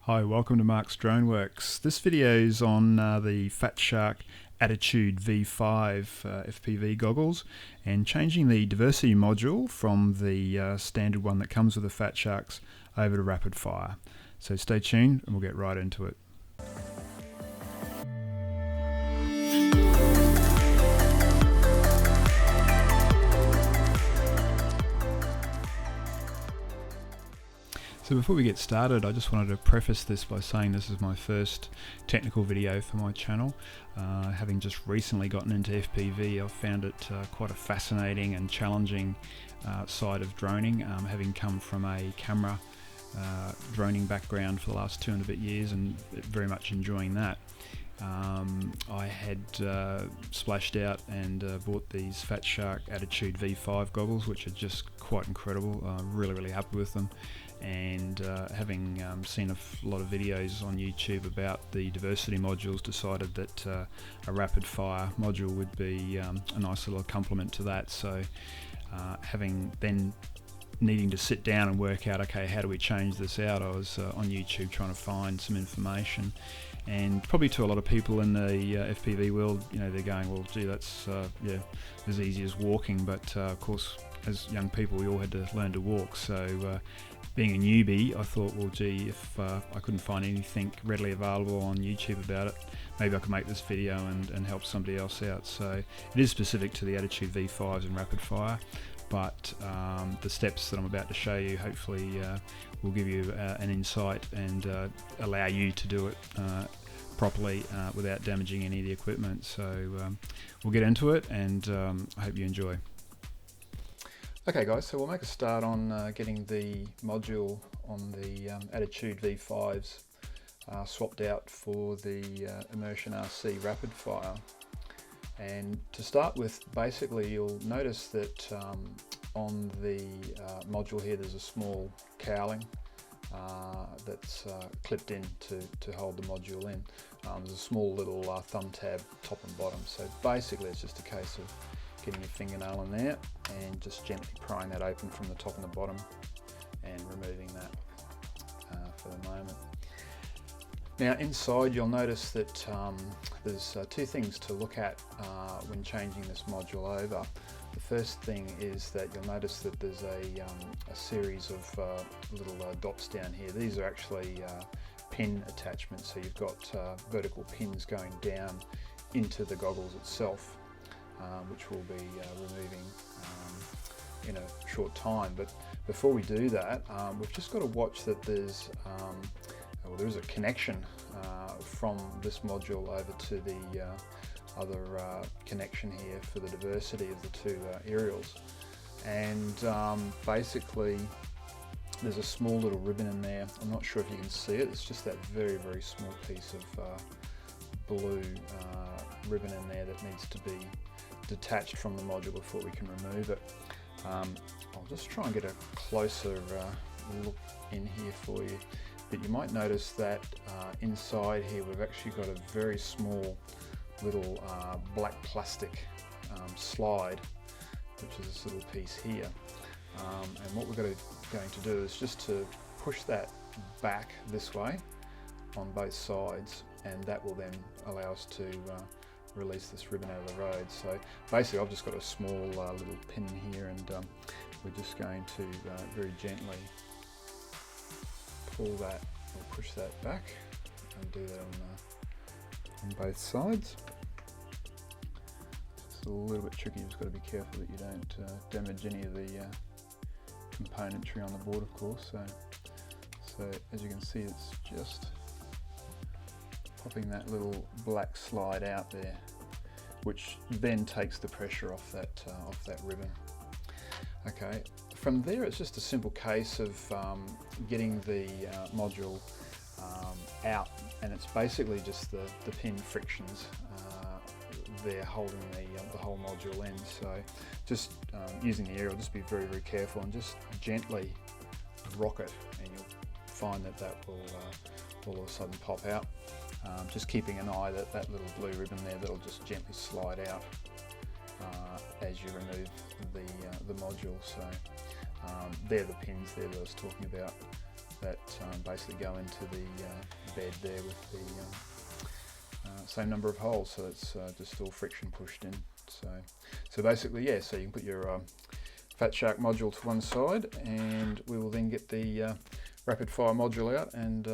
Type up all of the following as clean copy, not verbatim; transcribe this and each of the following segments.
Hi, welcome to Mark's Droneworks. This video is on the Fat Shark Attitude V5 FPV goggles and changing the diversity module from the standard one that comes with the Fat Sharks over to rapid fire. So stay tuned and we'll get right into it. So before we get started, I just wanted to preface this by saying this is my first technical video for my channel. Having just recently gotten into FPV, I've found it quite a fascinating and challenging side of droning, having come from a camera droning background for the last 2 and a bit years and very much enjoying that. I had splashed out and bought these Fat Shark Attitude V5 goggles, which are just quite incredible. Really happy with them. And having seen a lot of videos on YouTube about the diversity modules, decided that a rapid fire module would be a nice little complement to that. So having then needing to sit down and work out, okay, how do we change this out, I was on YouTube trying to find some information. And probably to a lot of people in the FPV world, you know, they're going, well, gee, that's as easy as walking. But of course, as young people, we all had to learn to walk. So being a newbie, I thought, well, gee, if I couldn't find anything readily available on YouTube about it, maybe I could make this video and help somebody else out. So it is specific to the Attitude V5s and rapid fire, but the steps that I'm about to show you hopefully will give you an insight and allow you to do it properly without damaging any of the equipment. So we'll get into it, and I hope you enjoy. Okay guys, so we'll make a start on getting the module on the Attitude V5s swapped out for the Immersion RC Rapid Fire. And to start with, basically you'll notice that on the module here there's a small cowling that's clipped in to hold the module in. There's a small little thumb tab top and bottom, so basically it's just a case of getting your fingernail in there and just gently prying that open from the top and the bottom and removing that for the moment. Now inside you'll notice that there's 2 things to look at when changing this module over. The first thing is that you'll notice that there's a series of little dots down here. These are actually pin attachments, so you've got vertical pins going down into the goggles itself, which we'll be removing in a short time. But before we do that, we've just got to watch that there's there is a connection from this module over to the other connection here for the diversity of the 2 aerials. And basically there's a small little ribbon in there. I'm not sure if you can see it. It's just that very small piece of blue ribbon in there that needs to be detached from the module before we can remove it. I'll just try and get a closer look in here for you. But you might notice that inside here we've actually got a very small little black plastic slide, which is this little piece here. And what we're going to do is just to push that back this way on both sides, and that will then allow us to release this ribbon out of the road. So basically I've just got a small little pin here, and we're just going to very gently pull that or push that back and do that on both sides. It's a little bit tricky, you've just got to be careful that you don't damage any of the componentry on the board, of course. So as you can see, it's just popping that little black slide out there, which then takes the pressure off that ribbon. Okay, from there it's just a simple case of getting the module out, and it's basically just the pin frictions there holding the whole module in. So just using the aerial, just be very careful and just gently rock it, and you'll find that will all of a sudden pop out. Just keeping an eye that little blue ribbon there, that'll just gently slide out as you remove the module. So they're the pins there that I was talking about that basically go into the bed there with the same number of holes, so it's just all friction pushed in. So basically, yeah, so you can put your Fat Shark module to one side, and we will then get the rapid fire module out, and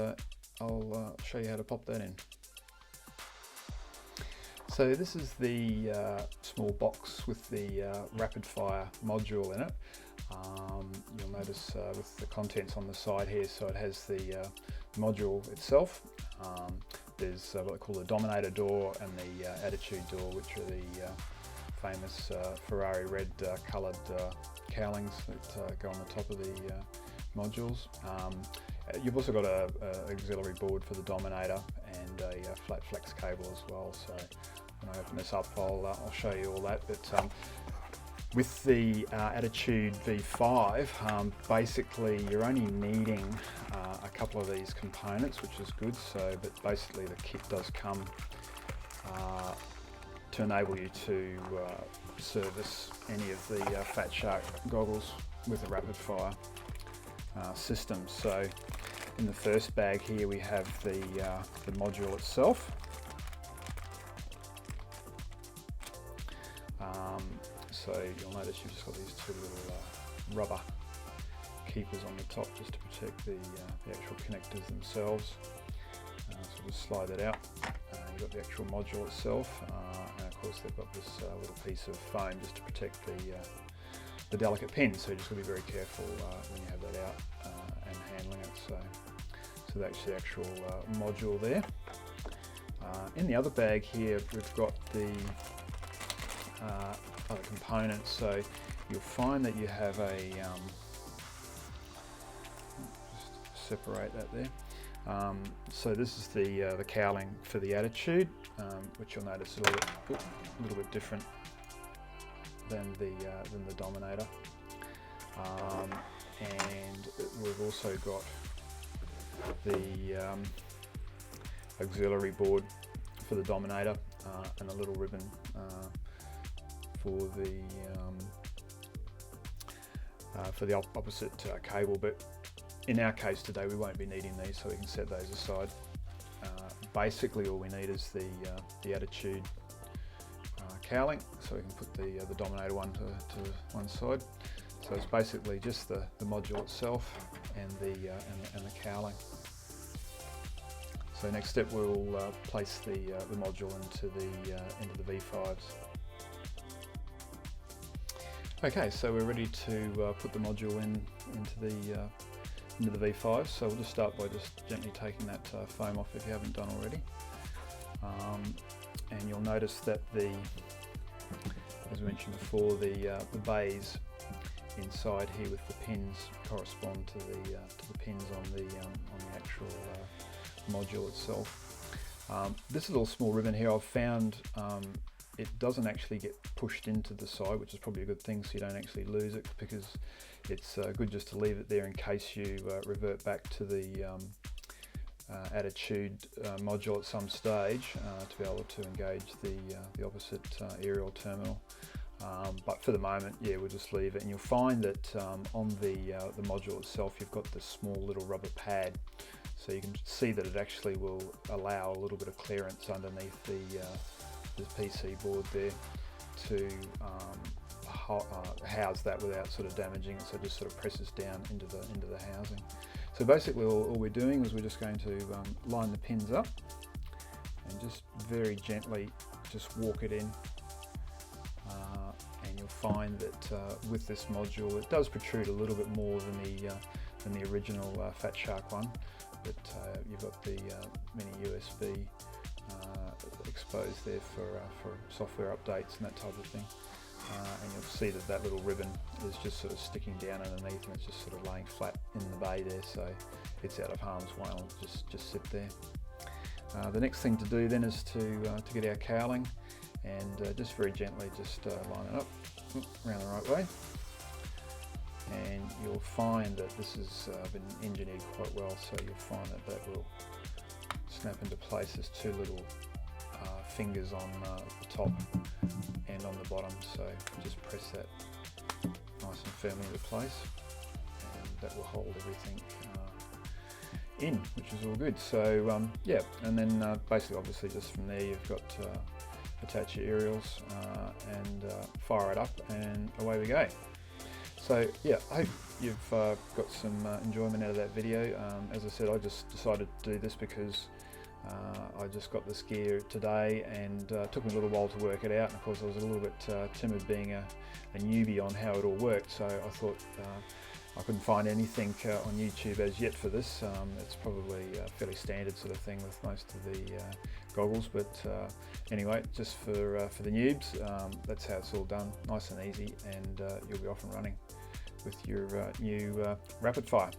I'll show you how to pop that in. So this is the small box with the rapid fire module in it. You'll notice with the contents on the side here, so it has the module itself. There's what they call the Dominator door and the Attitude door, which are the famous Ferrari red coloured cowlings that go on the top of the modules. You've also got a auxiliary board for the Dominator and a flat flex cable as well. So when I open this up, I'll show you all that. But with the Attitude V5, basically you're only needing a couple of these components, which is good. So, but basically the kit does come to enable you to service any of the Fat Shark goggles with a rapid fire system. So in the first bag here we have the module itself. So you'll notice you've just got these two little rubber keepers on the top just to protect the actual connectors themselves. So just slide that out. You've got the actual module itself, and of course they've got this little piece of foam just to protect the delicate pins. So you just got to be very careful when you have that out and handling it. So that's the actual module there. In the other bag here, we've got the other components. So you'll find that you have a just separate that there. So this is the cowling for the Attitude, which you'll notice a little bit different than the Dominator. And we've also got the auxiliary board for the Dominator and a little ribbon for the opposite cable. But in our case today we won't be needing these, so we can set those aside. Basically all we need is the Attitude cowling, so we can put the Dominator one to one side. So it's basically just the module itself and the cowling. So next step we'll place the module into the V5s. Okay, so we're ready to put the module into the V5. So we'll just start by just gently taking that foam off if you haven't done already. And you'll notice that as we mentioned before, the bays inside here with the pins correspond to the pins on the actual module itself. This little small ribbon here, I've found it doesn't actually get pushed into the side, which is probably a good thing, so you don't actually lose it, because it's good just to leave it there in case you revert back to the Attitude module at some stage to be able to engage the opposite aerial terminal. But for the moment, yeah, we'll just leave it, and you'll find that on the module itself you've got this small little rubber pad, so you can see that it actually will allow a little bit of clearance underneath the PC board there to house that without sort of damaging it. So it just sort of presses down into the housing. So basically all we're doing is we're just going to line the pins up and just very gently just walk it in, and you'll find that with this module it does protrude a little bit more than the original Fat Shark one, but you've got the mini USB exposed there for software updates and that type of thing. And you'll see that little ribbon is just sort of sticking down underneath, and it's just sort of laying flat in the bay there, so it's out of harm's way. It'll just sit there. The next thing to do then is to get our cowling, and just very gently just line it up around the right way, and you'll find that this has been engineered quite well, so you'll find that will snap into place. There's two little fingers on the top and on the bottom, so just press that nice and firmly into place, and that will hold everything in, which is all good. So yeah, and then basically obviously just from there you've got attach your aerials and fire it up, and away we go. So yeah, I hope you've got some enjoyment out of that video. As I said, I just decided to do this because I just got this gear today, and it took me a little while to work it out, and of course I was a little bit timid being a newbie on how it all worked, so I thought I couldn't find anything on YouTube as yet for this. It's probably a fairly standard sort of thing with most of the goggles, but anyway, just for the noobs, that's how it's all done, nice and easy, and you'll be off and running with your new Rapid Fire.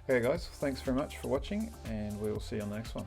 Okay guys, thanks very much for watching, and we'll see you on the next one.